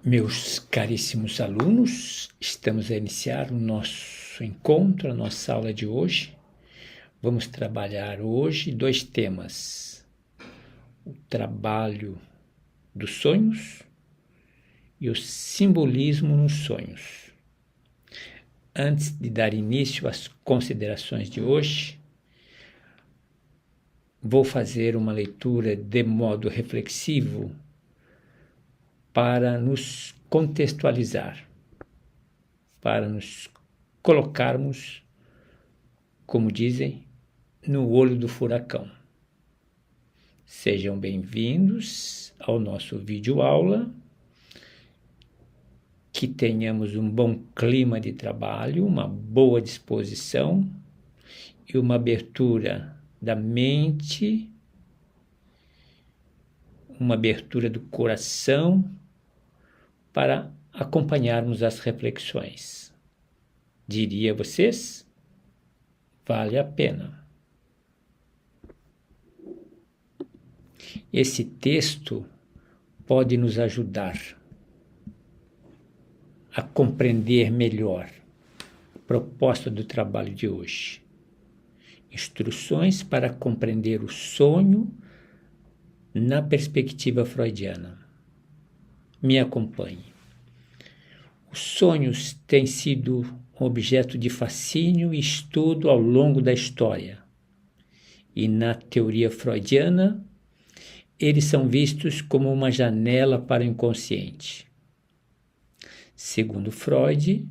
Meus caríssimos alunos, estamos a iniciar o nosso encontro, a nossa aula de hoje. Vamos trabalhar hoje 2 temas: o trabalho dos sonhos e o simbolismo nos sonhos. Antes de dar início às considerações de hoje, vou fazer uma leitura de modo reflexivo para nos contextualizar, para nos colocarmos, como dizem, no olho do furacão. Sejam bem-vindos ao nosso vídeo aula, que tenhamos um bom clima de trabalho, uma boa disposição e uma abertura da mente, uma abertura do coração para acompanharmos as reflexões. Diria a vocês, vale a pena. Esse texto pode nos ajudar a compreender melhor a proposta do trabalho de hoje. Instruções para compreender o sonho na perspectiva freudiana. Me acompanhe. Os sonhos têm sido objeto de fascínio e estudo ao longo da história. E na teoria freudiana, eles são vistos como uma janela para o inconsciente. Segundo Freud,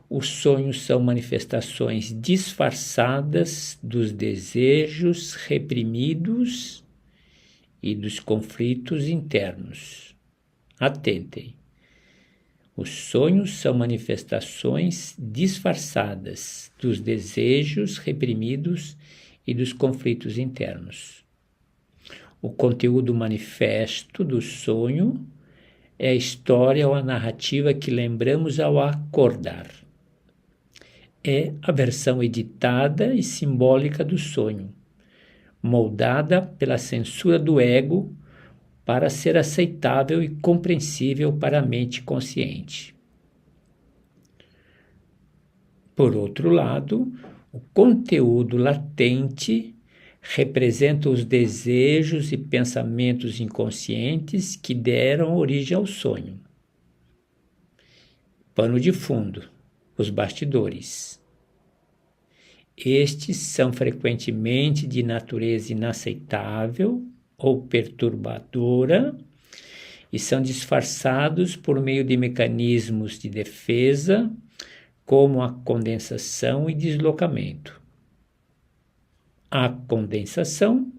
os sonhos são manifestações disfarçadas dos desejos reprimidos e dos conflitos internos. Atentem. Os sonhos são manifestações disfarçadas dos desejos reprimidos e dos conflitos internos. O conteúdo manifesto do sonho é a história ou a narrativa que lembramos ao acordar. É a versão editada e simbólica do sonho, moldada pela censura do ego para ser aceitável e compreensível para a mente consciente. Por outro lado, o conteúdo latente representa os desejos e pensamentos inconscientes que deram origem ao sonho. Pano de fundo, os bastidores. Estes são frequentemente de natureza inaceitável ou perturbadora e são disfarçados por meio de mecanismos de defesa, como a condensação e deslocamento. A condensação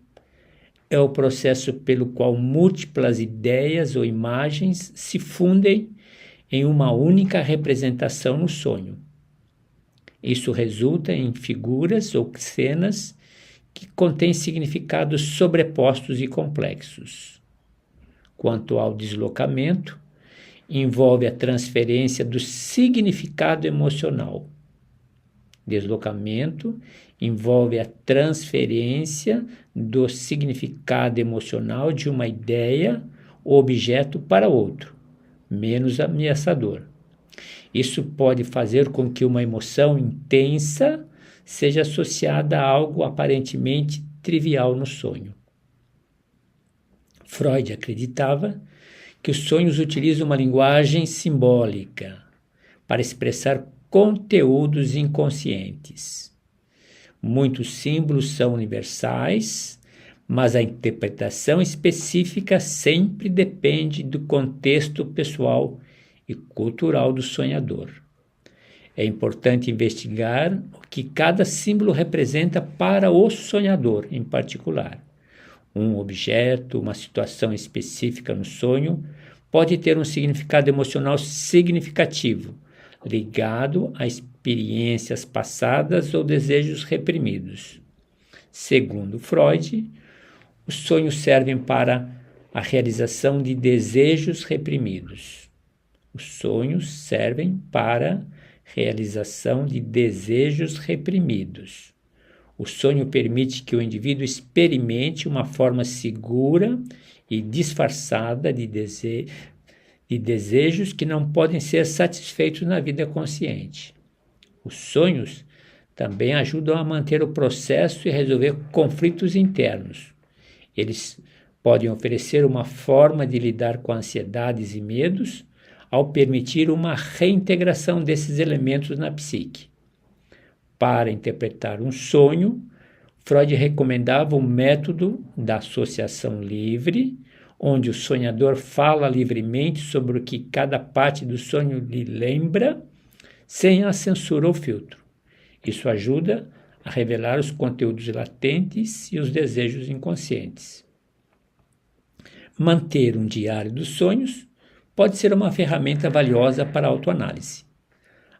é o processo pelo qual múltiplas ideias ou imagens se fundem em uma única representação no sonho. Isso resulta em figuras ou cenas que contêm significados sobrepostos e complexos. Quanto ao deslocamento, envolve a transferência do significado emocional. Deslocamento envolve a transferência do significado emocional de uma ideia ou objeto para outro, menos ameaçador. Isso pode fazer com que uma emoção intensa seja associada a algo aparentemente trivial no sonho. Freud acreditava que os sonhos utilizam uma linguagem simbólica para expressar conteúdos inconscientes. Muitos símbolos são universais, mas a interpretação específica sempre depende do contexto pessoal e cultural do sonhador. É importante investigar o que cada símbolo representa para o sonhador em particular. Um objeto, uma situação específica no sonho pode ter um significado emocional significativo, ligado a experiências passadas ou desejos reprimidos. Segundo Freud, os sonhos servem para a realização de desejos reprimidos. Os sonhos servem para realização de desejos reprimidos. O sonho permite que o indivíduo experimente uma forma segura e disfarçada de desejos que não podem ser satisfeitos na vida consciente. Os sonhos também ajudam a manter o processo e resolver conflitos internos. Eles podem oferecer uma forma de lidar com ansiedades e medos ao permitir uma reintegração desses elementos na psique. Para interpretar um sonho, Freud recomendava o método da associação livre, onde o sonhador fala livremente sobre o que cada parte do sonho lhe lembra, sem a censura ou filtro. Isso ajuda a revelar os conteúdos latentes e os desejos inconscientes. Manter um diário dos sonhos pode ser uma ferramenta valiosa para a autoanálise.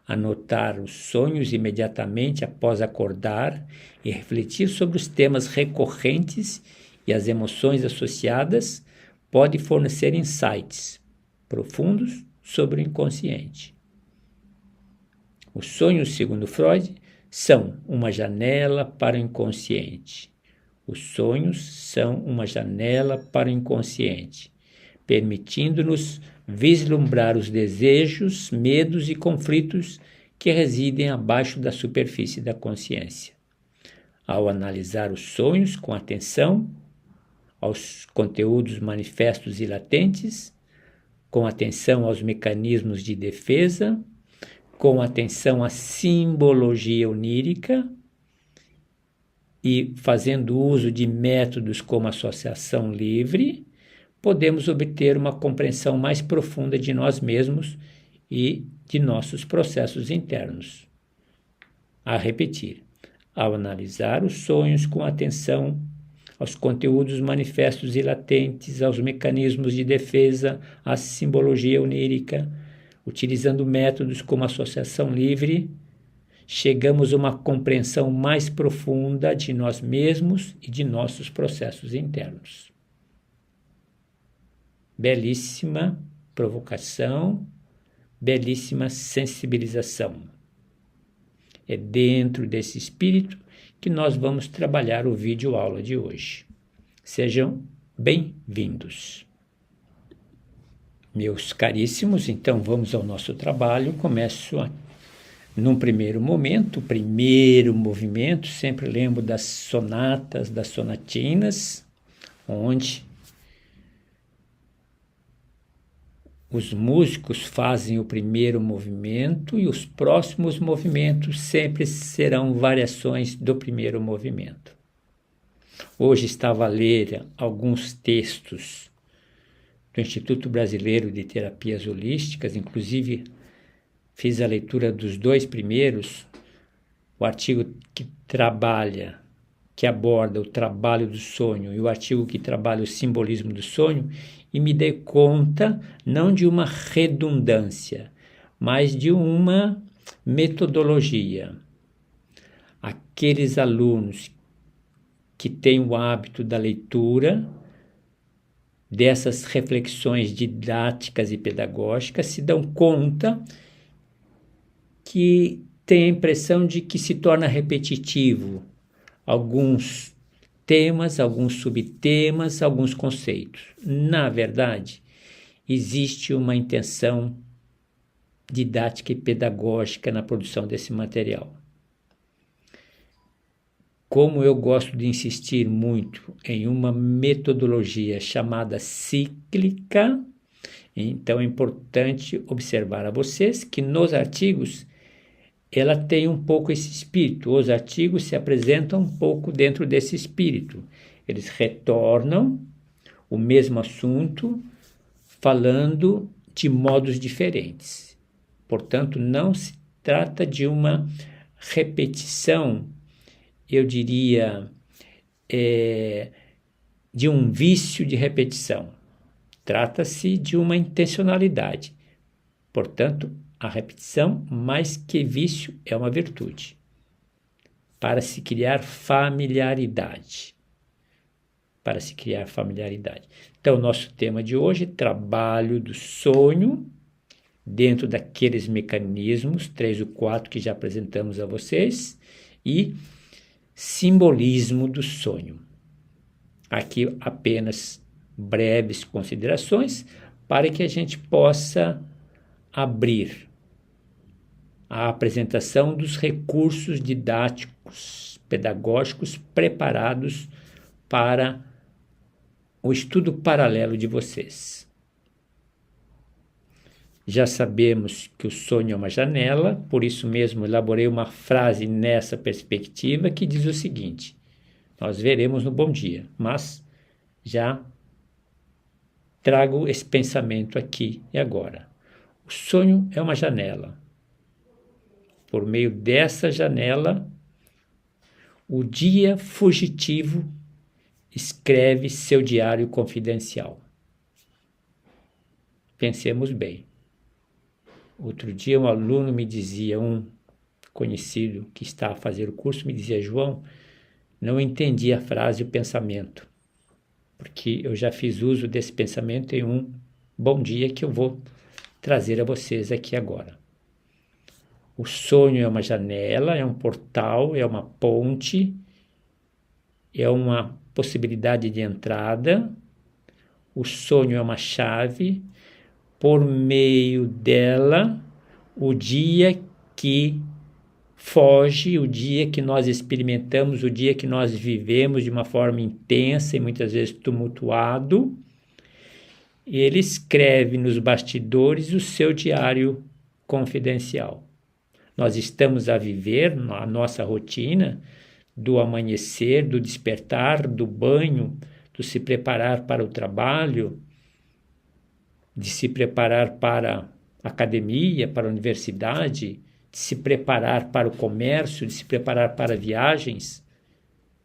Anotar os sonhos imediatamente após acordar e refletir sobre os temas recorrentes e as emoções associadas pode fornecer insights profundos sobre o inconsciente. Os sonhos, segundo Freud, são uma janela para o inconsciente. Os sonhos são uma janela para o inconsciente, permitindo-nos vislumbrar os desejos, medos e conflitos que residem abaixo da superfície da consciência. Ao analisar os sonhos com atenção aos conteúdos manifestos e latentes, com atenção aos mecanismos de defesa, com atenção à simbologia onírica e fazendo uso de métodos como associação livre, podemos obter uma compreensão mais profunda de nós mesmos e de nossos processos internos. A repetir, ao analisar os sonhos com atenção aos conteúdos manifestos e latentes, aos mecanismos de defesa, à simbologia onírica, utilizando métodos como associação livre, chegamos a uma compreensão mais profunda de nós mesmos e de nossos processos internos. Belíssima provocação, belíssima sensibilização. É dentro desse espírito que nós vamos trabalhar o vídeo aula de hoje. Sejam bem-vindos. Meus caríssimos, então vamos ao nosso trabalho. Começo num primeiro momento, o primeiro movimento, sempre lembro das sonatas, das sonatinas, onde os músicos fazem o primeiro movimento e os próximos movimentos sempre serão variações do primeiro movimento. Hoje estava a ler alguns textos do Instituto Brasileiro de Terapias Holísticas, inclusive fiz a leitura dos 2 primeiros, o artigo que aborda o trabalho do sonho e o artigo que trabalha o simbolismo do sonho, e me dei conta não de uma redundância, mas de uma metodologia. Aqueles alunos que têm o hábito da leitura, dessas reflexões didáticas e pedagógicas, se dão conta que tem a impressão de que se torna repetitivo alguns temas, alguns subtemas, alguns conceitos. Na verdade, existe uma intenção didática e pedagógica na produção desse material. Como eu gosto de insistir muito em uma metodologia chamada cíclica, então é importante observar a vocês que nos artigos ela tem um pouco esse espírito. Os artigos se apresentam um pouco dentro desse espírito. Eles retornam o mesmo assunto, falando de modos diferentes. Portanto, não se trata de uma repetição, eu diria, de um vício de repetição. Trata-se de uma intencionalidade. Portanto, a repetição, mais que vício, é uma virtude, para se criar familiaridade. Então, nosso tema de hoje é trabalho do sonho, dentro daqueles mecanismos, 3 ou 4 que já apresentamos a vocês, e simbolismo do sonho. Aqui apenas breves considerações para que a gente possa abrir a apresentação dos recursos didáticos, pedagógicos preparados para o estudo paralelo de vocês. Já sabemos que o sonho é uma janela, por isso mesmo elaborei uma frase nessa perspectiva que diz o seguinte: nós veremos no bom dia, mas já trago esse pensamento aqui e agora. O sonho é uma janela. Por meio dessa janela, o dia fugitivo escreve seu diário confidencial. Pensemos bem. Outro dia um aluno me dizia, um conhecido que está a fazer o curso, me dizia: João, não entendi a frase e o pensamento, porque eu já fiz uso desse pensamento em um bom dia que eu vou trazer a vocês aqui agora. O sonho é uma janela, é um portal, é uma ponte, é uma possibilidade de entrada. O sonho é uma chave. Por meio dela, o dia que foge, o dia que nós experimentamos, o dia que nós vivemos de uma forma intensa e muitas vezes tumultuado, ele escreve nos bastidores o seu diário confidencial. Nós estamos a viver a nossa rotina do amanhecer, do despertar, do banho, do se preparar para o trabalho, de se preparar para a academia, para a universidade, de se preparar para o comércio, de se preparar para viagens.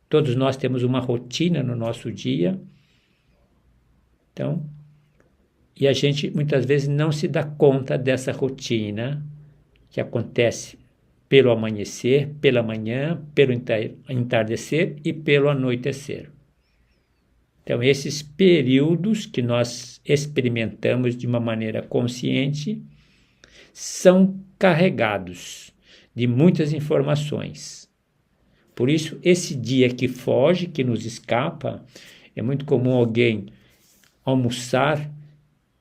Todos nós temos uma rotina no nosso dia. Então, e a gente muitas vezes não se dá conta dessa rotina que acontece pelo amanhecer, pela manhã, pelo entardecer e pelo anoitecer. Então, esses períodos que nós experimentamos de uma maneira consciente são carregados de muitas informações. Por isso, esse dia que foge, que nos escapa, é muito comum alguém almoçar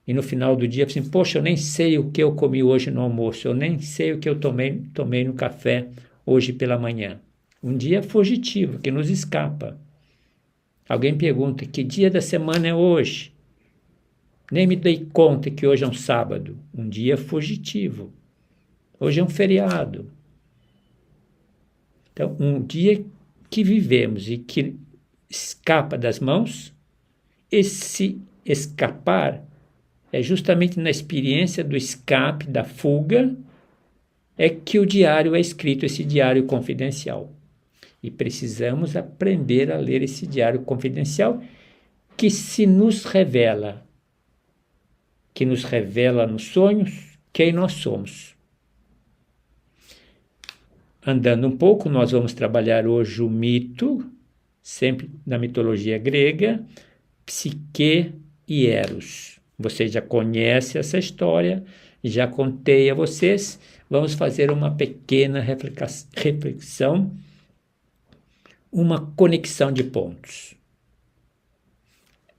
e no final do dia assim: poxa, eu nem sei o que eu comi hoje no almoço, eu nem sei o que eu tomei no café hoje pela manhã. Um dia fugitivo que nos escapa. Alguém pergunta: que dia da semana é hoje? Nem me dei conta que hoje é um sábado. Um dia fugitivo. Hoje é um feriado. Então, um dia que vivemos e que escapa das mãos, esse escapar é justamente na experiência do escape, da fuga, é que o diário é escrito, esse diário confidencial. E precisamos aprender a ler esse diário confidencial que nos revela nos sonhos quem nós somos. Andando um pouco, nós vamos trabalhar hoje o mito, sempre na mitologia grega, Psique e Eros. Vocês já conhecem essa história, já contei a vocês. Vamos fazer uma pequena reflexão, uma conexão de pontos.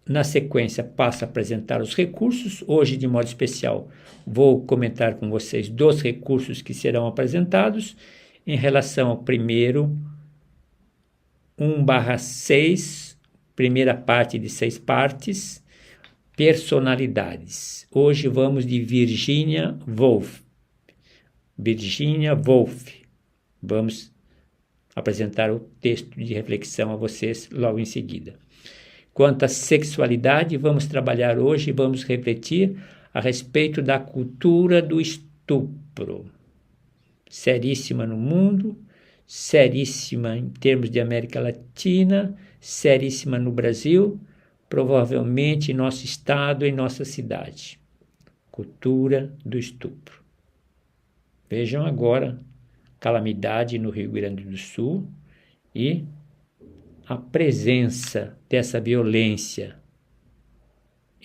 Na sequência, passo a apresentar os recursos. Hoje, de modo especial, vou comentar com vocês 2 recursos que serão apresentados em relação ao primeiro, 1/6, primeira parte de 6 partes, personalidades. Hoje vamos de Virginia Woolf. Vamos apresentar o texto de reflexão a vocês logo em seguida. Quanto à sexualidade, vamos trabalhar hoje e vamos refletir a respeito da cultura do estupro. Seríssima no mundo, seríssima em termos de América Latina, seríssima no Brasil, provavelmente em nosso estado, em nossa cidade. Cultura do estupro. Vejam agora calamidade no Rio Grande do Sul e a presença dessa violência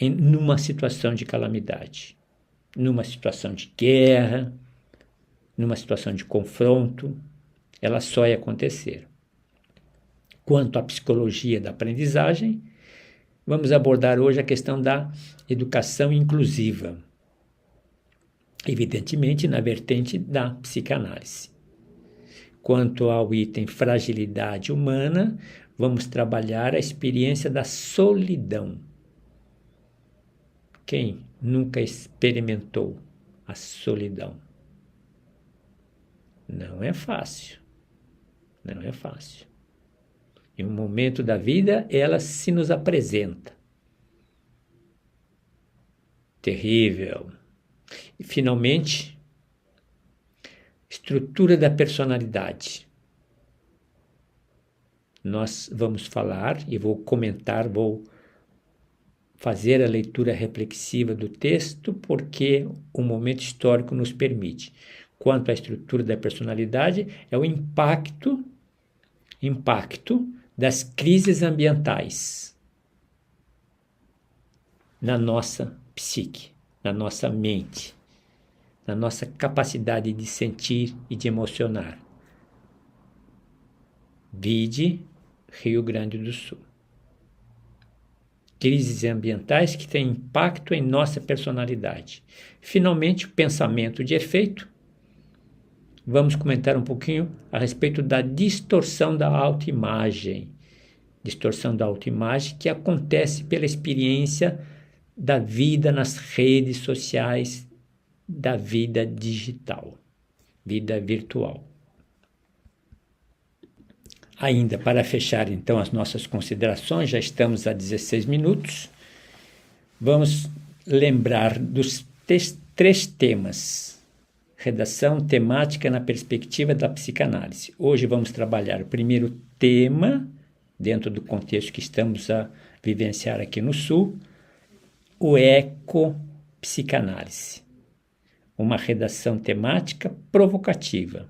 numa situação de calamidade, numa situação de guerra, numa situação de confronto, ela só ia acontecer. Quanto à psicologia da aprendizagem, Vamos abordar hoje a questão da educação inclusiva, evidentemente na vertente da psicanálise. Quanto ao item fragilidade humana, vamos trabalhar a experiência da solidão. Quem nunca experimentou a solidão? Não é fácil. Não é fácil. Em um momento da vida, ela se nos apresenta. Terrível. E, finalmente, estrutura da personalidade. Nós vamos falar e vou comentar, vou fazer a leitura reflexiva do texto, porque o momento histórico nos permite. Quanto à estrutura da personalidade, é o impacto das crises ambientais na nossa psique, na nossa mente, na nossa capacidade de sentir e de emocionar. Vide Rio Grande do Sul. Crises ambientais que têm impacto em nossa personalidade. Finalmente, o pensamento de efeito. Vamos comentar um pouquinho a respeito da distorção da autoimagem. Distorção da autoimagem que acontece pela experiência da vida nas redes sociais, da vida digital, vida virtual. Ainda para fechar então as nossas considerações, já estamos a 16 minutos, vamos lembrar dos três temas. Redação temática na perspectiva da psicanálise. Hoje vamos trabalhar o primeiro tema, dentro do contexto que estamos a vivenciar aqui no Sul, o ecopsicanálise. Uma redação temática provocativa,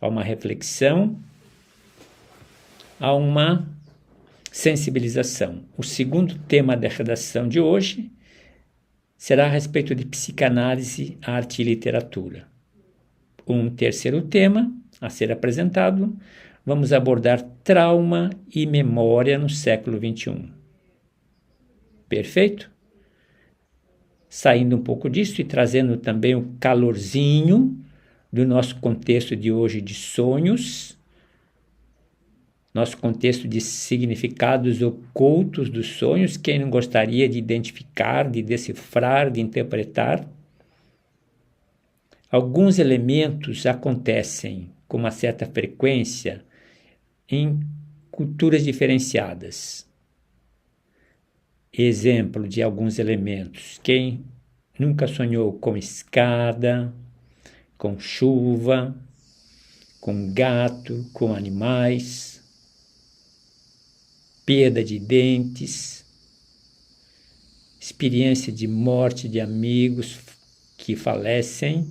a uma reflexão, a uma sensibilização. O segundo tema da redação de hoje será a respeito de psicanálise, arte e literatura. Um terceiro tema a ser apresentado, vamos abordar trauma e memória no século XXI. Perfeito? Saindo um pouco disso e trazendo também o calorzinho do nosso contexto de hoje de sonhos, nosso contexto de significados ocultos dos sonhos, quem não gostaria de identificar, de decifrar, de interpretar? Alguns elementos acontecem com uma certa frequência em culturas diferenciadas. Exemplo de alguns elementos. Quem nunca sonhou com escada, com chuva, com gato, com animais, perda de dentes, experiência de morte de amigos que falecem,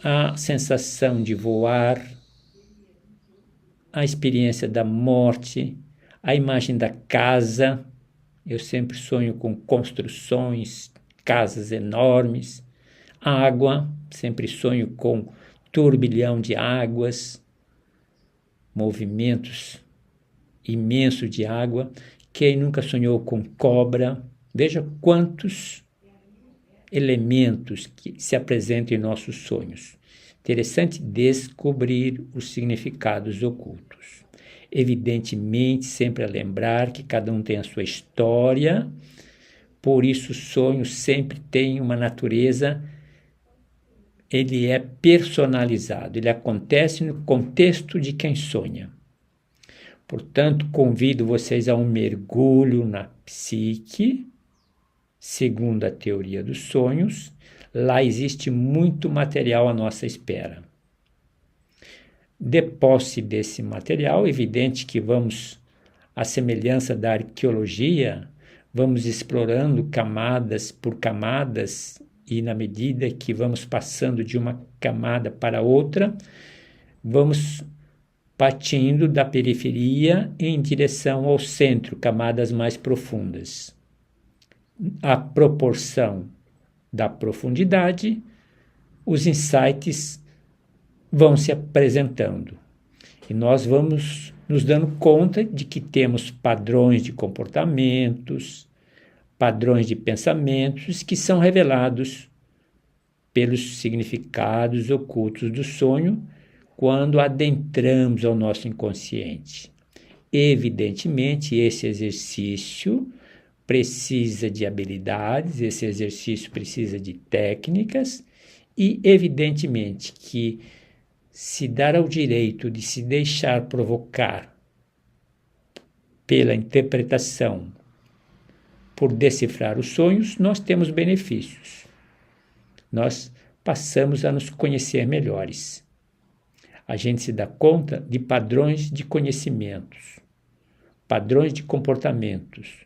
a sensação de voar, a experiência da morte, a imagem da casa. Eu sempre sonho com construções, casas enormes. Água, sempre sonho com turbilhão de águas, movimentos imensos de água. Quem nunca sonhou com cobra? Veja quantos elementos que se apresentam em nossos sonhos. Interessante descobrir os significados ocultos. Evidentemente, sempre a lembrar que cada um tem a sua história, por isso o sonho sempre tem uma natureza, ele é personalizado, ele acontece no contexto de quem sonha. Portanto, convido vocês a um mergulho na psique, segundo a teoria dos sonhos. Lá existe muito material à nossa espera. De posse desse material, evidente que vamos, à semelhança da arqueologia, vamos explorando camadas por camadas e na medida que vamos passando de uma camada para outra, vamos partindo da periferia em direção ao centro, camadas mais profundas. A proporção da profundidade, os insights vão se apresentando. E nós vamos nos dando conta de que temos padrões de comportamentos, padrões de pensamentos que são revelados pelos significados ocultos do sonho quando adentramos ao nosso inconsciente. Evidentemente, esse exercício precisa de habilidades, esse exercício precisa de técnicas e, evidentemente, que se dar ao direito de se deixar provocar pela interpretação, por decifrar os sonhos, nós temos benefícios. Nós passamos a nos conhecer melhores. A gente se dá conta de padrões de conhecimentos, padrões de comportamentos.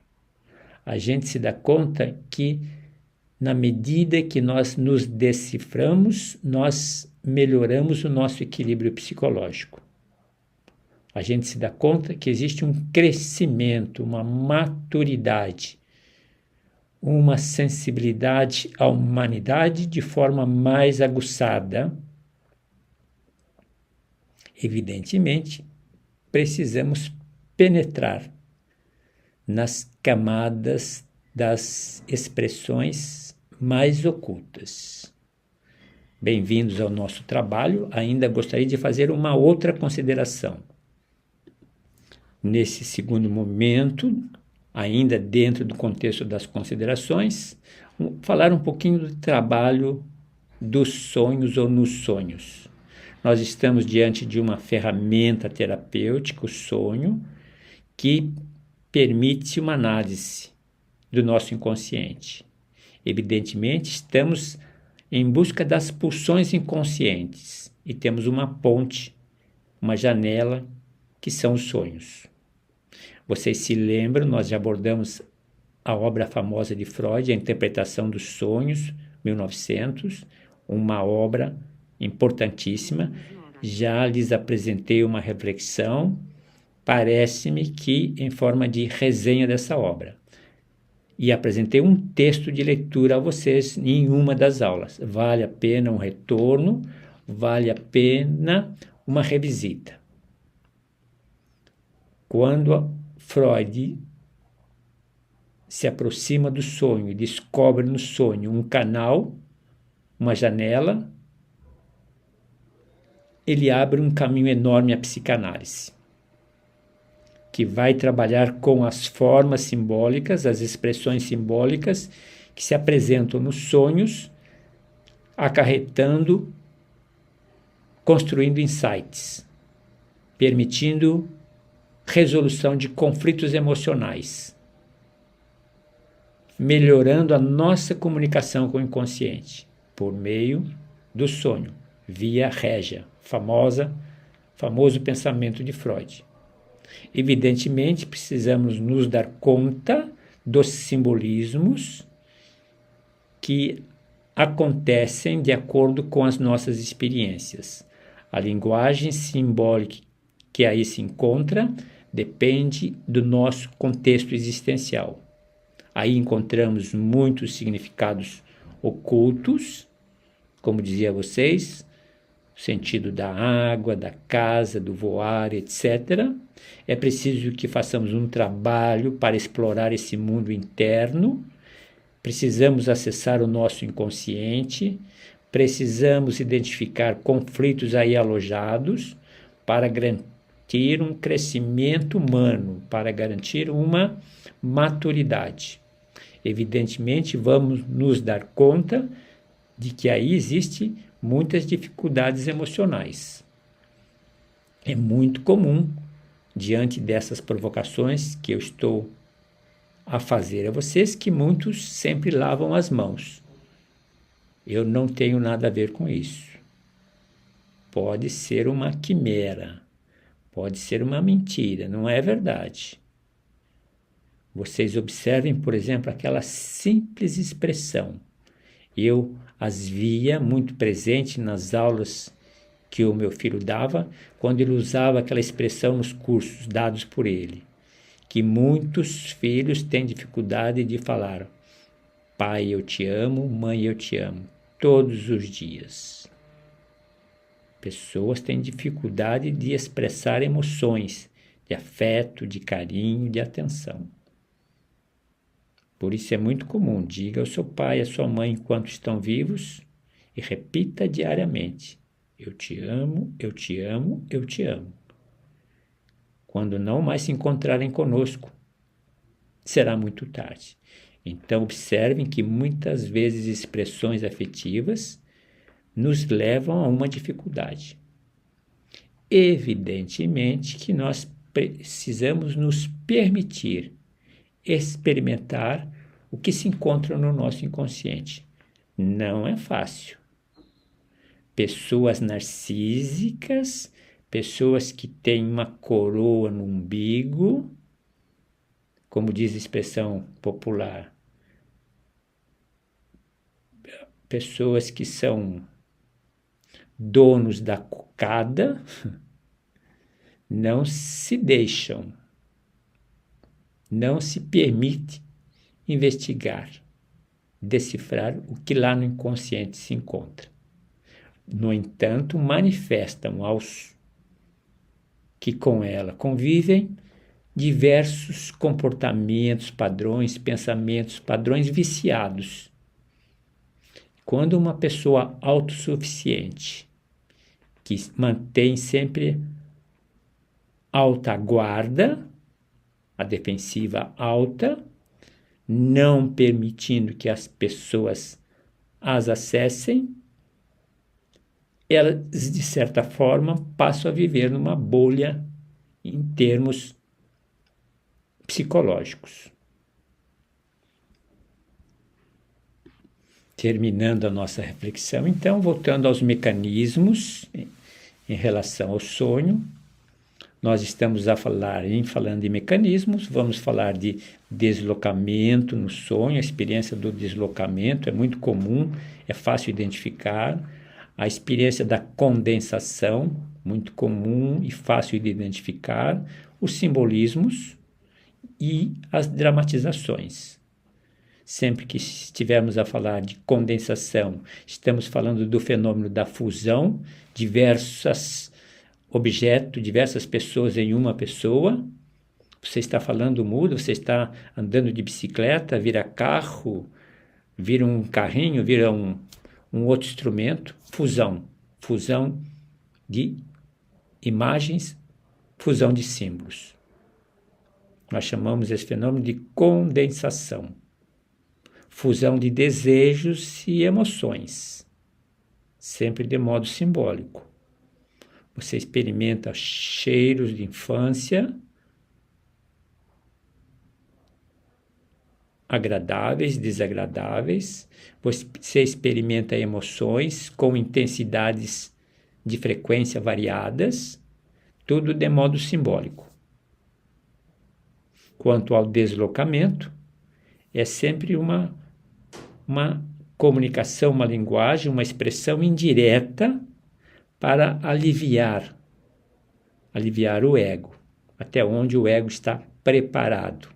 A gente se dá conta que, na medida que nós nos deciframos, nós melhoramos o nosso equilíbrio psicológico. A gente se dá conta que existe um crescimento, uma maturidade, uma sensibilidade à humanidade de forma mais aguçada. Evidentemente, precisamos penetrar nas camadas das expressões mais ocultas. Bem-vindos ao nosso trabalho. Ainda gostaria de fazer uma outra consideração. Nesse segundo momento, ainda dentro do contexto das considerações, falar um pouquinho do trabalho dos sonhos ou nos sonhos. Nós estamos diante de uma ferramenta terapêutica, o sonho, que permite uma análise do nosso inconsciente. Evidentemente, estamos em busca das pulsões inconscientes e temos uma ponte, uma janela, que são os sonhos. Vocês se lembram, nós já abordamos a obra famosa de Freud, A Interpretação dos Sonhos, 1900, uma obra importantíssima. Já lhes apresentei uma reflexão, parece-me que em forma de resenha dessa obra. E apresentei um texto de leitura a vocês em uma das aulas. Vale a pena um retorno, vale a pena uma revisita. Quando Freud se aproxima do sonho e descobre no sonho um canal, uma janela, ele abre um caminho enorme à psicanálise, que vai trabalhar com as formas simbólicas, as expressões simbólicas que se apresentam nos sonhos, acarretando, construindo insights, permitindo resolução de conflitos emocionais, melhorando a nossa comunicação com o inconsciente por meio do sonho, via régia, famoso pensamento de Freud. Evidentemente, precisamos nos dar conta dos simbolismos que acontecem de acordo com as nossas experiências. A linguagem simbólica que aí se encontra depende do nosso contexto existencial. Aí encontramos muitos significados ocultos, como dizia a vocês, o sentido da água, da casa, do voar, etc. É preciso que façamos um trabalho para explorar esse mundo interno. Precisamos acessar o nosso inconsciente, precisamos identificar conflitos aí alojados para garantir um crescimento humano, para garantir uma maturidade. Evidentemente, vamos nos dar conta de que aí existe muitas dificuldades emocionais. É muito comum, diante dessas provocações que eu estou a fazer a vocês, que muitos sempre lavam as mãos. Eu não tenho nada a ver com isso. Pode ser uma quimera, pode ser uma mentira, não é verdade. Vocês observem, por exemplo, aquela simples expressão. Eu as via muito presente nas aulas que o meu filho dava, quando ele usava aquela expressão nos cursos dados por ele, que muitos filhos têm dificuldade de falar: pai, eu te amo, mãe, eu te amo, todos os dias. Pessoas têm dificuldade de expressar emoções, de afeto, de carinho, de atenção. Por isso é muito comum, diga ao seu pai e à sua mãe enquanto estão vivos e repita diariamente: eu te amo, eu te amo, eu te amo. Quando não mais se encontrarem conosco, será muito tarde. Então observem que muitas vezes expressões afetivas nos levam a uma dificuldade. Evidentemente que nós precisamos nos permitir experimentar o que se encontra no nosso inconsciente. Não é fácil. Pessoas narcísicas, pessoas que têm uma coroa no umbigo, como diz a expressão popular, pessoas que são donos da cocada, não se deixam, não se permite investigar, decifrar o que lá no inconsciente se encontra. No entanto, manifestam aos que com ela convivem diversos comportamentos, padrões, pensamentos, padrões viciados. Quando uma pessoa autossuficiente, que mantém sempre alta guarda, a defensiva alta, não permitindo que as pessoas as acessem, elas, de certa forma, passam a viver numa bolha em termos psicológicos. Terminando a nossa reflexão, então, voltando aos mecanismos em relação ao sonho, nós estamos falando de mecanismos, vamos falar de deslocamento no sonho, a experiência do deslocamento é muito comum, é fácil identificar. A experiência da condensação, muito comum e fácil de identificar. Os simbolismos e as dramatizações. Sempre que estivermos a falar de condensação, estamos falando do fenômeno da fusão, diversos objetos, diversas pessoas em uma pessoa. Você está falando mudo, você está andando de bicicleta, vira carro, vira um carrinho, vira um outro instrumento. Fusão de imagens, fusão de símbolos. Nós chamamos esse fenômeno de condensação. Fusão de desejos e emoções, sempre de modo simbólico. Você experimenta cheiros de infância, agradáveis, desagradáveis. Você experimenta emoções com intensidades de frequência variadas, tudo de modo simbólico. Quanto ao deslocamento, é sempre uma comunicação, uma linguagem, uma expressão indireta para aliviar o ego, até onde o ego está preparado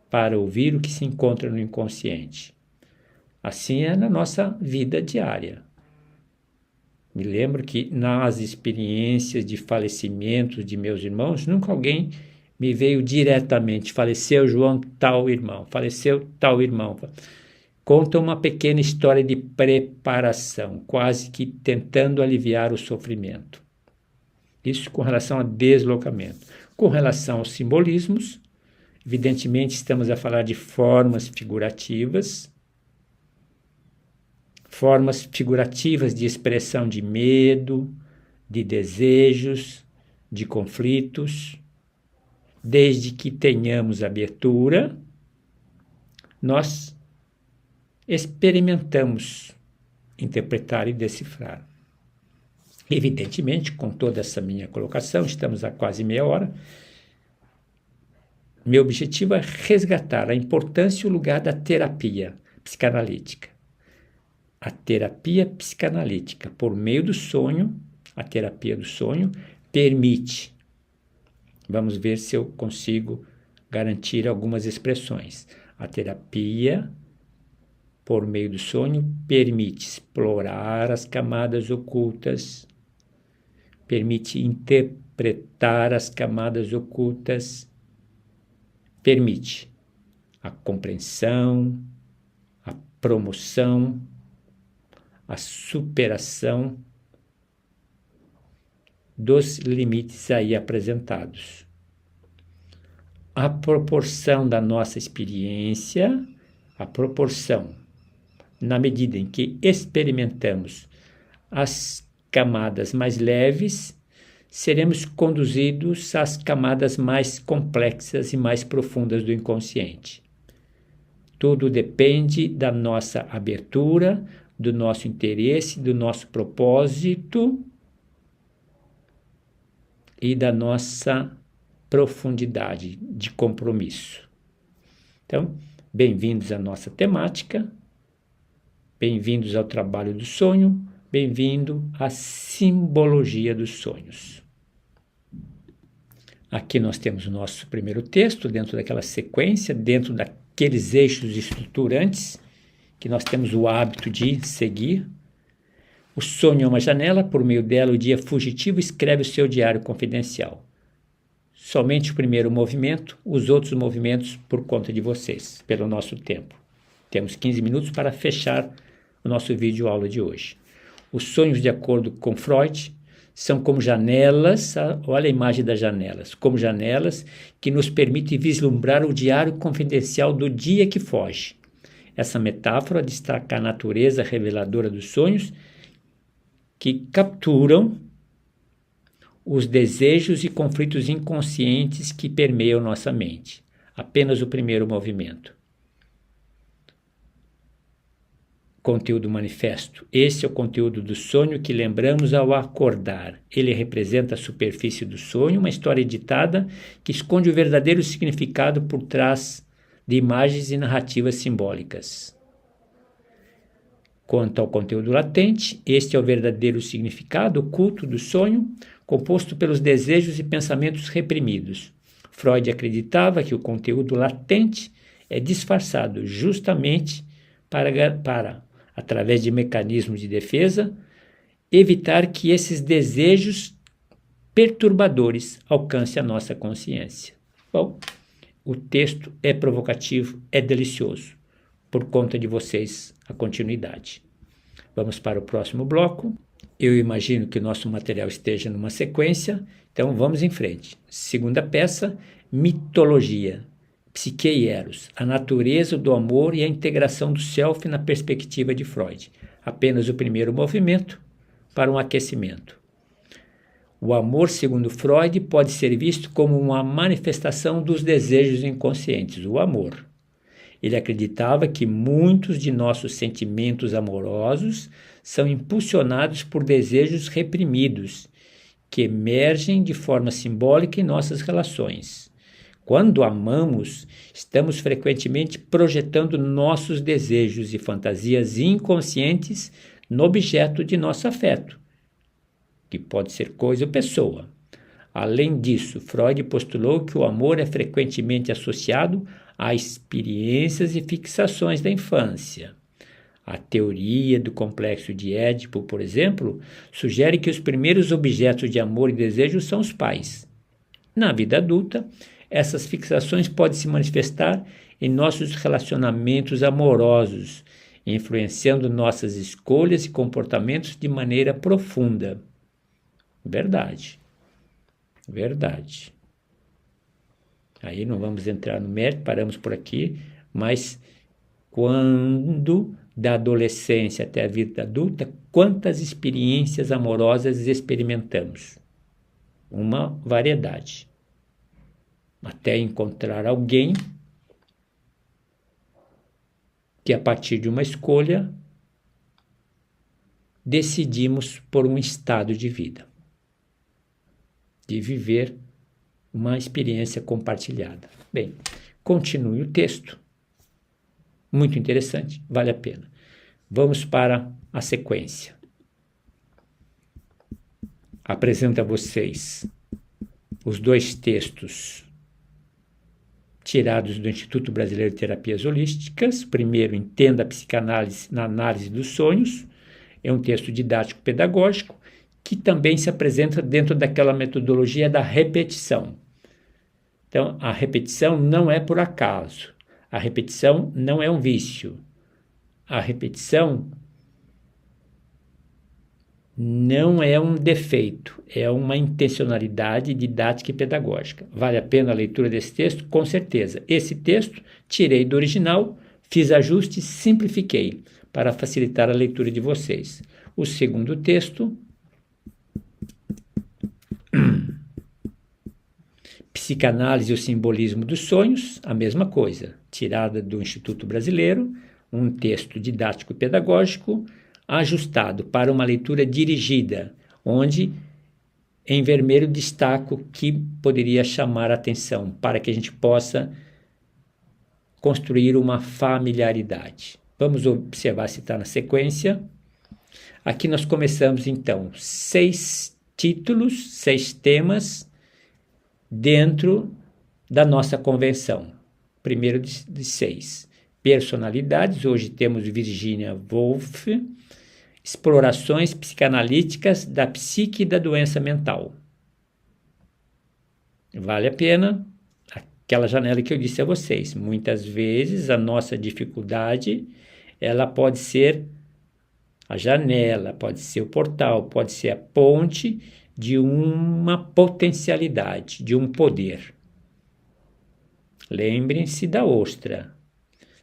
para ouvir o que se encontra no inconsciente. Assim é na nossa vida diária. Me lembro que nas experiências de falecimento de meus irmãos, nunca alguém me veio diretamente, faleceu João tal irmão, faleceu tal irmão. Conta uma pequena história de preparação, quase que tentando aliviar o sofrimento. Isso com relação a deslocamento. Com relação aos simbolismos, evidentemente estamos a falar de formas figurativas de expressão de medo, de desejos, de conflitos. Desde que tenhamos abertura, nós experimentamos interpretar e decifrar. Evidentemente, com toda essa minha colocação, estamos a quase meia hora, meu objetivo é resgatar a importância e o lugar da terapia psicanalítica. A terapia psicanalítica, por meio do sonho, a terapia do sonho, permite. Vamos ver se eu consigo garantir algumas expressões. A terapia, por meio do sonho, permite explorar as camadas ocultas permite interpretar as camadas ocultas, permite a compreensão, a promoção, a superação dos limites aí apresentados. A proporção da nossa experiência, a proporção, na medida em que experimentamos as camadas mais leves, seremos conduzidos às camadas mais complexas e mais profundas do inconsciente. Tudo depende da nossa abertura, do nosso interesse, do nosso propósito e da nossa profundidade de compromisso. Então, bem-vindos à nossa temática, bem-vindos ao trabalho do sonho, bem-vindo à simbologia dos sonhos. Aqui nós temos o nosso primeiro texto, dentro daquela sequência, dentro daqueles eixos estruturantes que nós temos o hábito de seguir. O sonho é uma janela, por meio dela o dia fugitivo escreve o seu diário confidencial. Somente o primeiro movimento, os outros movimentos por conta de vocês, pelo nosso tempo. Temos 15 minutos para fechar o nosso vídeo aula de hoje. Os sonhos, de acordo com Freud, são como janelas, olha a imagem das janelas, como janelas que nos permitem vislumbrar o diário confidencial do dia que foge. Essa metáfora destaca a natureza reveladora dos sonhos que capturam os desejos e conflitos inconscientes que permeiam nossa mente. Apenas o primeiro movimento. Conteúdo manifesto. Esse é o conteúdo do sonho que lembramos ao acordar. Ele representa a superfície do sonho, uma história editada que esconde o verdadeiro significado por trás de imagens e narrativas simbólicas. Quanto ao conteúdo latente, este é o verdadeiro significado oculto do sonho, composto pelos desejos e pensamentos reprimidos. Freud acreditava que o conteúdo latente é disfarçado justamente para, através de mecanismos de defesa, evitar que esses desejos perturbadores alcancem a nossa consciência. Bom, o texto é provocativo, é delicioso. Por conta de vocês, a continuidade. Vamos para o próximo bloco. Eu imagino que o nosso material esteja numa sequência, então vamos em frente. Segunda peça, mitologia. Psique e Eros, a natureza do amor e a integração do self na perspectiva de Freud. Apenas o primeiro movimento para um aquecimento. O amor, segundo Freud, pode ser visto como uma manifestação dos desejos inconscientes, o amor. Ele acreditava que muitos de nossos sentimentos amorosos são impulsionados por desejos reprimidos, que emergem de forma simbólica em nossas relações. Quando amamos, estamos frequentemente projetando nossos desejos e fantasias inconscientes no objeto de nosso afeto, que pode ser coisa ou pessoa. Além disso, Freud postulou que o amor é frequentemente associado a experiências e fixações da infância. A teoria do complexo de Édipo, por exemplo, sugere que os primeiros objetos de amor e desejo são os pais. Na vida adulta, essas fixações podem se manifestar em nossos relacionamentos amorosos, influenciando nossas escolhas e comportamentos de maneira profunda. Verdade. Verdade. Aí não vamos entrar no mérito, paramos por aqui, mas quando da adolescência até a vida adulta, quantas experiências amorosas experimentamos? Uma variedade. Até encontrar alguém que, a partir de uma escolha, decidimos por um estado de vida, de viver uma experiência compartilhada. Bem, continue o texto. Muito interessante, vale a pena. Vamos para a sequência. Apresento a vocês os dois textos tirados do Instituto Brasileiro de Terapias Holísticas. Primeiro, Entenda a Psicanálise na Análise dos Sonhos. É um texto didático-pedagógico que também se apresenta dentro daquela metodologia da repetição. Então, a repetição não é por acaso, a repetição não é um vício, a repetição não é um defeito, é uma intencionalidade didática e pedagógica. Vale a pena a leitura desse texto? Com certeza. Esse texto tirei do original, fiz ajustes, simplifiquei para facilitar a leitura de vocês. O segundo texto, Psicanálise e o Simbolismo dos Sonhos, a mesma coisa, tirada do Instituto Brasileiro, um texto didático e pedagógico, ajustado para uma leitura dirigida, onde em vermelho destaco que poderia chamar a atenção para que a gente possa construir uma familiaridade. Vamos observar se está na sequência. Aqui nós começamos então 6 títulos, 6 temas dentro da nossa convenção. Primeiro de 6. Personalidades, hoje temos Virginia Woolf, explorações psicanalíticas da psique e da doença mental. Vale a pena aquela janela que eu disse a vocês. Muitas vezes a nossa dificuldade, ela pode ser a janela, pode ser o portal, pode ser a ponte de uma potencialidade, de um poder. Lembrem-se da ostra.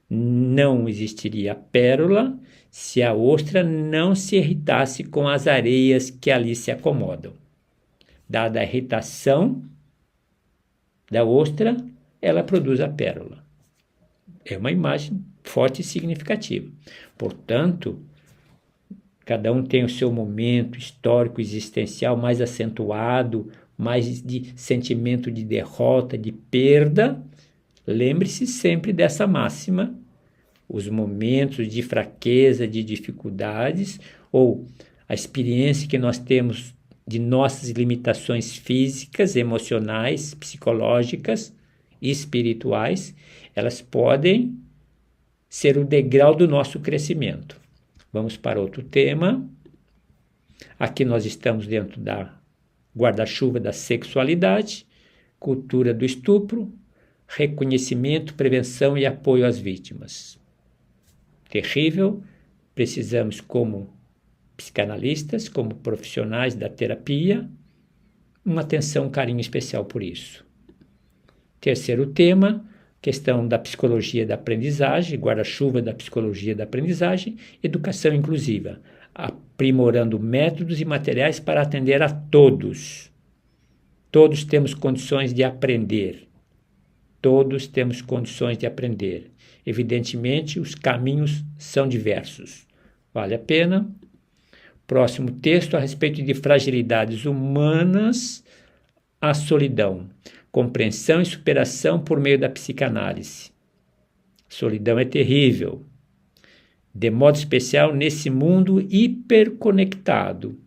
Não existiria pérola se a ostra não se irritasse com as areias que ali se acomodam. Dada a irritação da ostra, ela produz a pérola. É uma imagem forte e significativa. Portanto, cada um tem o seu momento histórico, existencial mais acentuado, mais de sentimento de derrota, de perda. Lembre-se sempre dessa máxima. Os momentos de fraqueza, de dificuldades, ou a experiência que nós temos de nossas limitações físicas, emocionais, psicológicas e espirituais, elas podem ser o degrau do nosso crescimento. Vamos para outro tema. Aqui nós estamos dentro da guarda-chuva da sexualidade, cultura do estupro, reconhecimento, prevenção e apoio às vítimas. Terrível, precisamos como psicanalistas, como profissionais da terapia, uma atenção, um carinho especial por isso. Terceiro tema, questão da psicologia da aprendizagem, guarda-chuva da psicologia da aprendizagem, educação inclusiva, aprimorando métodos e materiais para atender a todos. Todos temos condições de aprender. Todos temos condições de aprender. Evidentemente, os caminhos são diversos. Vale a pena. Próximo texto a respeito de fragilidades humanas, a solidão. Compreensão e superação por meio da psicanálise. Solidão é terrível. De modo especial nesse mundo hiperconectado.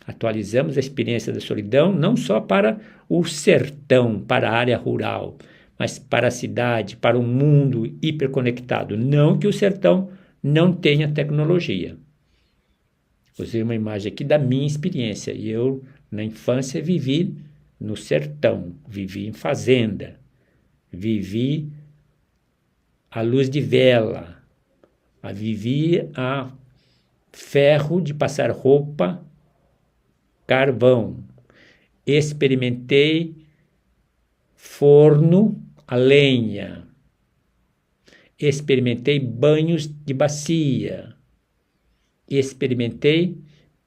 Atualizamos a experiência da solidão não só para o sertão, para a área rural, mas para a cidade, para um mundo hiperconectado. Não que o sertão não tenha tecnologia. Usei uma imagem aqui da minha experiência. E eu, na infância, vivi no sertão, vivi em fazenda, vivi à luz de vela, vivi a ferro de passar roupa, carvão. Experimentei forno a lenha. Experimentei banhos de bacia. Experimentei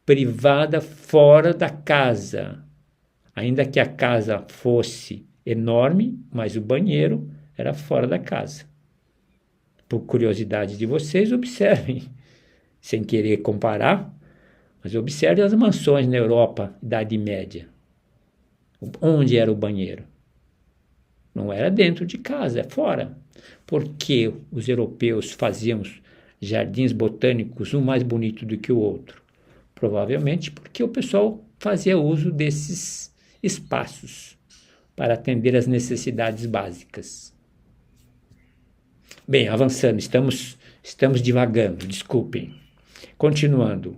privada fora da casa. Ainda que a casa fosse enorme, mas o banheiro era fora da casa. Por curiosidade de vocês, observem, sem querer comparar, mas observem as mansões na Europa, Idade Média. Onde era o banheiro? Não era dentro de casa, é fora. Por que os europeus faziam jardins botânicos um mais bonito do que o outro? Provavelmente porque o pessoal fazia uso desses espaços para atender às necessidades básicas. Bem, avançando, estamos divagando, desculpem. Continuando,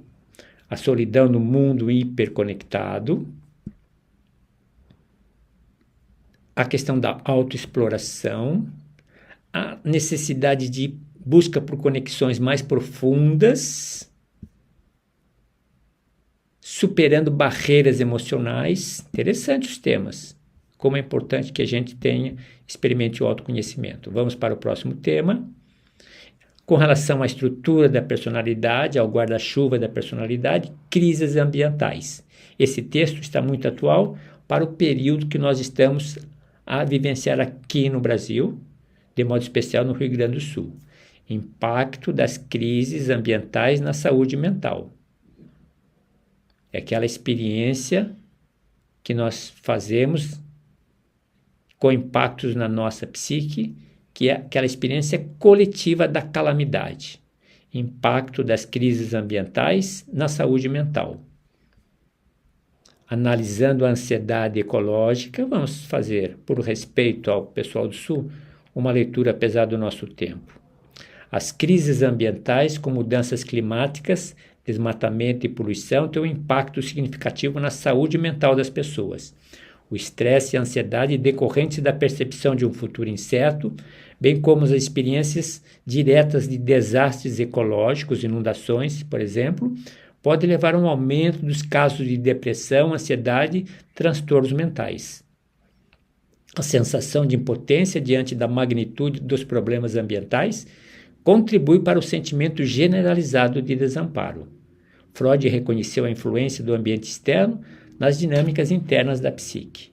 a solidão no mundo hiperconectado, a questão da autoexploração, a necessidade de busca por conexões mais profundas, superando barreiras emocionais. Interessantes os temas. Como é importante que a gente experimente o autoconhecimento. Vamos para o próximo tema. Com relação à estrutura da personalidade, ao guarda-chuva da personalidade, crises ambientais. Esse texto está muito atual para o período que nós estamos a vivenciar aqui no Brasil, de modo especial no Rio Grande do Sul. Impacto das crises ambientais na saúde mental. É aquela experiência que nós fazemos com impactos na nossa psique, que é aquela experiência coletiva da calamidade. Impacto das crises ambientais na saúde mental. Analisando a ansiedade ecológica, vamos fazer, por respeito ao pessoal do Sul, uma leitura apesar do nosso tempo. As crises ambientais, com mudanças climáticas, desmatamento e poluição, têm um impacto significativo na saúde mental das pessoas. O estresse e a ansiedade decorrentes da percepção de um futuro incerto, bem como as experiências diretas de desastres ecológicos, inundações, por exemplo, pode levar a um aumento dos casos de depressão, ansiedade, transtornos mentais. A sensação de impotência diante da magnitude dos problemas ambientais contribui para o sentimento generalizado de desamparo. Freud reconheceu a influência do ambiente externo nas dinâmicas internas da psique.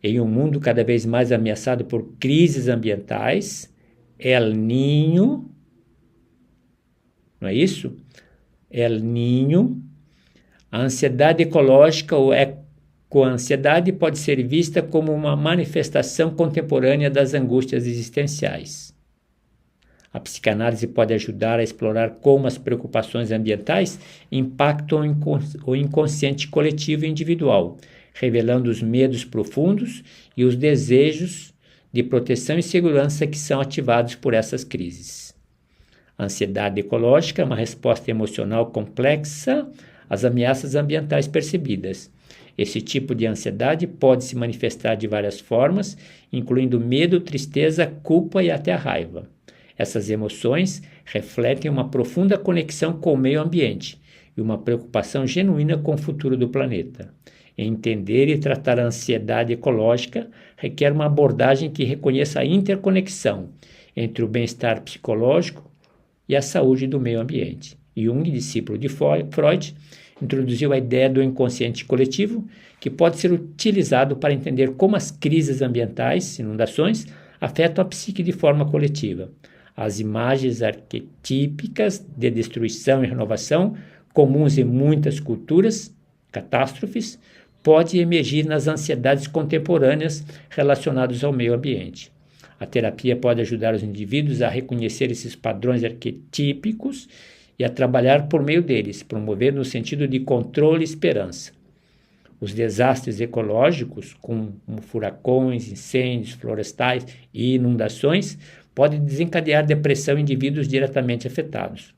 Em um mundo cada vez mais ameaçado por crises ambientais, El Niño, não é isso? El Niño, a ansiedade ecológica ou ecoansiedade pode ser vista como uma manifestação contemporânea das angústias existenciais. A psicanálise pode ajudar a explorar como as preocupações ambientais impactam o inconsciente coletivo e individual, revelando os medos profundos e os desejos de proteção e segurança que são ativados por essas crises. A ansiedade ecológica é uma resposta emocional complexa às ameaças ambientais percebidas. Esse tipo de ansiedade pode se manifestar de várias formas, incluindo medo, tristeza, culpa e até a raiva. Essas emoções refletem uma profunda conexão com o meio ambiente e uma preocupação genuína com o futuro do planeta. Entender e tratar a ansiedade ecológica requer uma abordagem que reconheça a interconexão entre o bem-estar psicológico e a saúde do meio ambiente. Jung, discípulo de Freud, introduziu a ideia do inconsciente coletivo, que pode ser utilizado para entender como as crises ambientais, inundações, afetam a psique de forma coletiva. As imagens arquetípicas de destruição e renovação, comuns em muitas culturas, catástrofes, podem emergir nas ansiedades contemporâneas relacionadas ao meio ambiente. A terapia pode ajudar os indivíduos a reconhecer esses padrões arquetípicos e a trabalhar por meio deles, promovendo no sentido de controle e esperança. Os desastres ecológicos, como furacões, incêndios florestais e inundações, podem desencadear depressão em indivíduos diretamente afetados.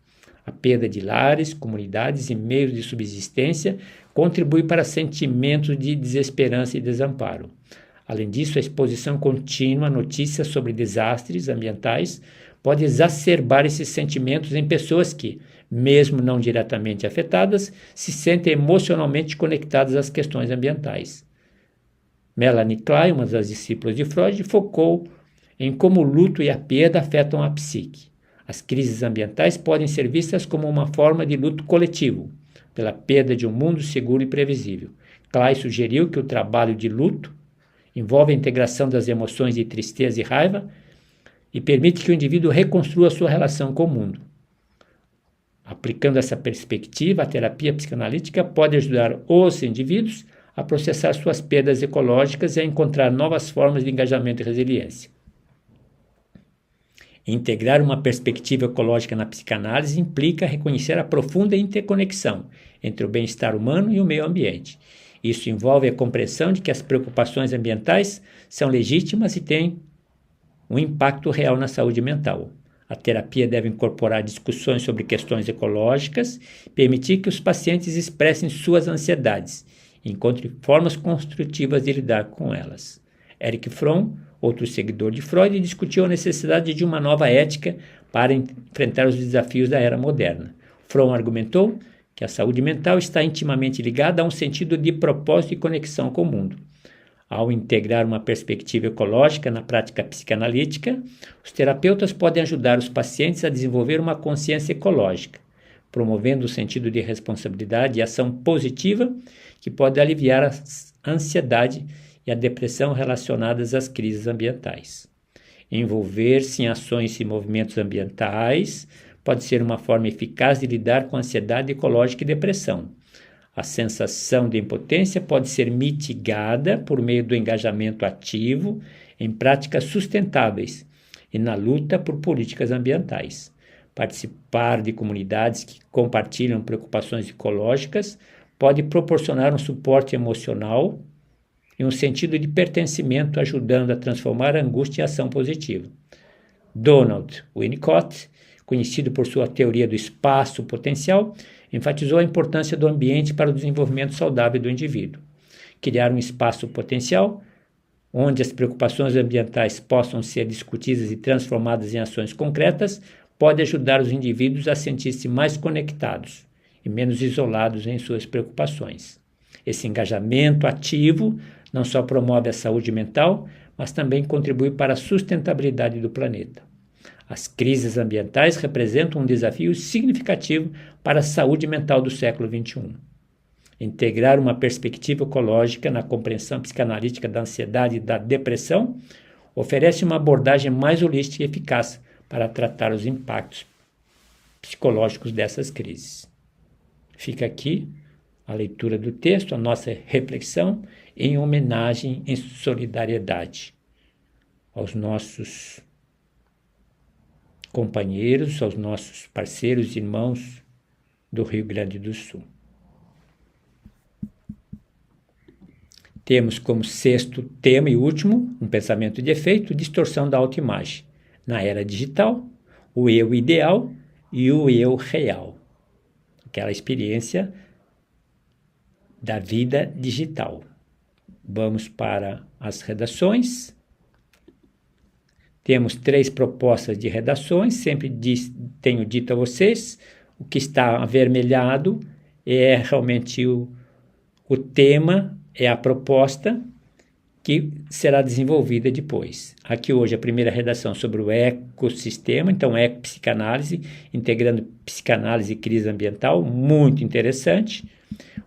A perda de lares, comunidades e meios de subsistência contribui para sentimentos de desesperança e desamparo. Além disso, a exposição contínua a notícias sobre desastres ambientais pode exacerbar esses sentimentos em pessoas que, mesmo não diretamente afetadas, se sentem emocionalmente conectadas às questões ambientais. Melanie Klein, uma das discípulas de Freud, focou em como o luto e a perda afetam a psique. As crises ambientais podem ser vistas como uma forma de luto coletivo, pela perda de um mundo seguro e previsível. Klein sugeriu que o trabalho de luto envolve a integração das emoções de tristeza e raiva e permite que o indivíduo reconstrua sua relação com o mundo. Aplicando essa perspectiva, a terapia psicanalítica pode ajudar os indivíduos a processar suas perdas ecológicas e a encontrar novas formas de engajamento e resiliência. Integrar uma perspectiva ecológica na psicanálise implica reconhecer a profunda interconexão entre o bem-estar humano e o meio ambiente. Isso envolve a compreensão de que as preocupações ambientais são legítimas e têm um impacto real na saúde mental. A terapia deve incorporar discussões sobre questões ecológicas, permitir que os pacientes expressem suas ansiedades e encontrem formas construtivas de lidar com elas. Erich Fromm, outro seguidor de Freud, discutiu a necessidade de uma nova ética para enfrentar os desafios da era moderna. Fromm argumentou que a saúde mental está intimamente ligada a um sentido de propósito e conexão com o mundo. Ao integrar uma perspectiva ecológica na prática psicanalítica, os terapeutas podem ajudar os pacientes a desenvolver uma consciência ecológica, promovendo o sentido de responsabilidade e ação positiva que pode aliviar a ansiedade e a depressão relacionadas às crises ambientais. Envolver-se em ações e movimentos ambientais pode ser uma forma eficaz de lidar com a ansiedade ecológica e depressão. A sensação de impotência pode ser mitigada por meio do engajamento ativo em práticas sustentáveis e na luta por políticas ambientais. Participar de comunidades que compartilham preocupações ecológicas pode proporcionar um suporte emocional e um sentido de pertencimento, ajudando a transformar a angústia em ação positiva. Donald Winnicott, conhecido por sua teoria do espaço potencial, enfatizou a importância do ambiente para o desenvolvimento saudável do indivíduo. Criar um espaço potencial, onde as preocupações ambientais possam ser discutidas e transformadas em ações concretas, pode ajudar os indivíduos a sentir-se mais conectados e menos isolados em suas preocupações. Esse engajamento ativo não só promove a saúde mental, mas também contribui para a sustentabilidade do planeta. As crises ambientais representam um desafio significativo para a saúde mental do século XXI. Integrar uma perspectiva ecológica na compreensão psicanalítica da ansiedade e da depressão oferece uma abordagem mais holística e eficaz para tratar os impactos psicológicos dessas crises. Fica aqui a leitura do texto, a nossa reflexão em homenagem, em solidariedade aos nossos companheiros, aos nossos parceiros e irmãos do Rio Grande do Sul. Temos como sexto tema e último, um pensamento de efeito, distorção da autoimagem. Na era digital, o eu ideal e o eu real. Aquela experiência da vida digital. Vamos para as redações. Temos 3 propostas de redações, sempre tenho dito a vocês, o que está avermelhado é realmente o tema, é a proposta que será desenvolvida depois. Aqui hoje a primeira redação sobre o ecossistema, então ecopsicanálise, integrando psicanálise e crise ambiental, muito interessante.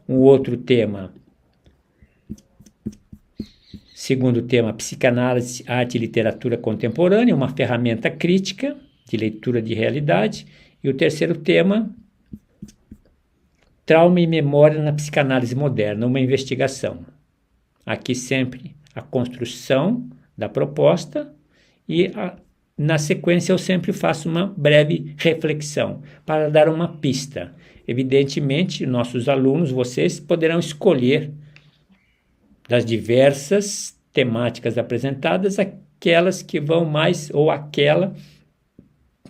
Um outro tema, segundo tema, psicanálise, arte e literatura contemporânea, uma ferramenta crítica de leitura de realidade. E o terceiro tema, trauma e memória na psicanálise moderna, uma investigação. Aqui sempre a construção da proposta e na sequência eu sempre faço uma breve reflexão para dar uma pista. Evidentemente, nossos alunos, vocês poderão escolher das diversas temáticas apresentadas aquelas que vão mais ou aquela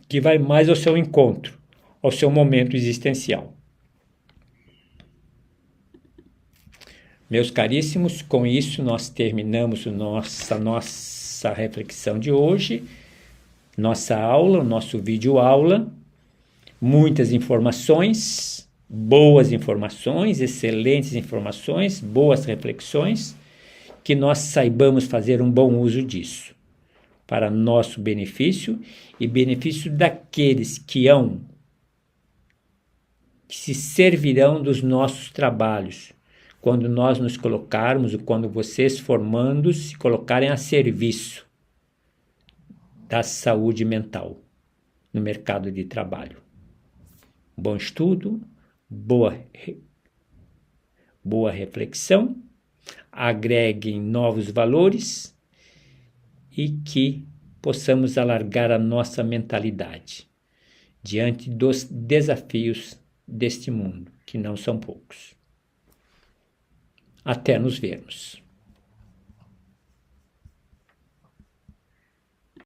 que vai mais ao seu encontro, ao seu momento existencial. Meus caríssimos, com isso nós terminamos nossa reflexão de hoje, nossa aula, nosso vídeo aula, muitas informações, boas informações, excelentes informações, boas reflexões, que nós saibamos fazer um bom uso disso, para nosso benefício e benefício daqueles que se servirão dos nossos trabalhos, quando nós nos colocarmos, ou quando vocês formandos se colocarem a serviço da saúde mental no mercado de trabalho. Bom estudo, boa reflexão, agreguem novos valores e que possamos alargar a nossa mentalidade diante dos desafios deste mundo, que não são poucos. Até nos vermos.